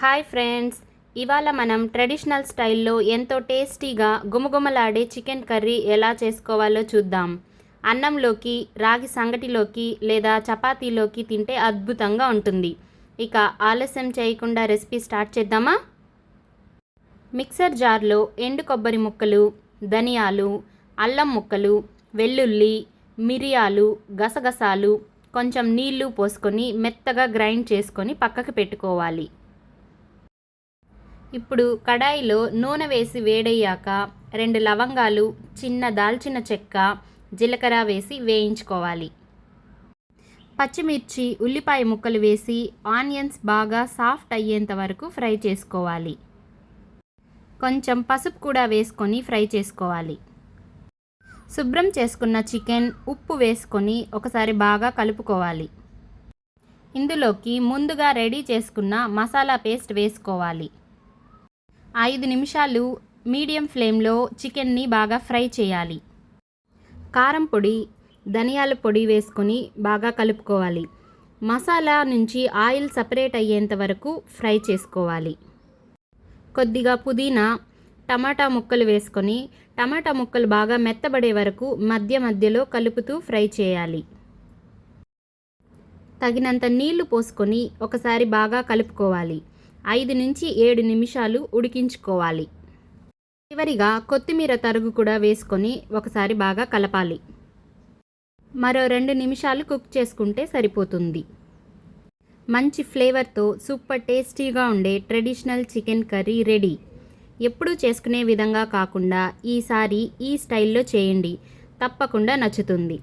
Hi friends, ఇవాళ మనం traditional స్టైల్లో ఎంతో టేస్టీగా గుమగుమలాడే చికెన్ కర్రీ ఎలా చేసుకోవాలో చూద్దాం. అన్నంలోకి, రాగి సంగటిలోకి లేదా చపాతీలోకి తింటే అద్భుతంగా ఉంటుంది. ఇక ఆలస్యం చేయకుండా రెసిపీ స్టార్ట్ చేద్దామా? మిక్సర్ జార్లో ఎండు కొబ్బరి ముక్కలు, ధనియాలు, అల్లం ముక్కలు, వెల్లుల్లి, మిరియాలు, గసగసాలు, కొంచెం నీళ్లు పోసుకొని మెత్తగా గ్రైండ్ చేసుకొని పక్కకు పెట్టుకోవాలి. ఇప్పుడు కడాయిలో నూనె వేసి వేడయ్యాక 2 లవంగాలు, చిన్న దాల్చిన చెక్క, జీలకర్ర వేసి వేయించుకోవాలి. పచ్చిమిర్చి, ఉల్లిపాయ ముక్కలు వేసి ఆనియన్స్ బాగా సాఫ్ట్ అయ్యేంత వరకు ఫ్రై చేసుకోవాలి. కొంచెం పసుపు కూడా వేసుకొని ఫ్రై చేసుకోవాలి. శుభ్రం చేసుకున్న చికెన్, ఉప్పు వేసుకొని ఒకసారి బాగా కలుపుకోవాలి. ఇందులోకి ముందుగా రెడీ చేసుకున్న మసాలా పేస్ట్ వేసుకోవాలి. 5 నిమిషాలు మీడియం ఫ్లేమ్లో చికెన్ని బాగా ఫ్రై చేయాలి. కారం పొడి, ధనియాల పొడి వేసుకొని బాగా కలుపుకోవాలి. మసాలా నుంచి ఆయిల్ సపరేట్ అయ్యేంత వరకు ఫ్రై చేసుకోవాలి. కొద్దిగా పుదీనా, టమాటా ముక్కలు వేసుకొని టమాటా ముక్కలు బాగా మెత్తబడే వరకు మధ్య మధ్యలో కలుపుతూ ఫ్రై చేయాలి. తగినంత నీళ్లు పోసుకొని ఒకసారి బాగా కలుపుకోవాలి. 5 నుంచి 7 నిమిషాలు ఉడికించుకోవాలి. చివరిగా కొత్తిమీర తరుగు కూడా వేసుకొని ఒకసారి బాగా కలపాలి. మరో 2 నిమిషాలు కుక్ చేసుకుంటే సరిపోతుంది. మంచి ఫ్లేవర్తో సూపర్ టేస్టీగా ఉండే ట్రెడిషనల్ చికెన్ కర్రీ రెడీ. ఎప్పుడూ చేసుకునే విధంగా కాకుండా ఈసారి ఈ స్టైల్లో చేయండి, తప్పకుండా నచ్చుతుంది.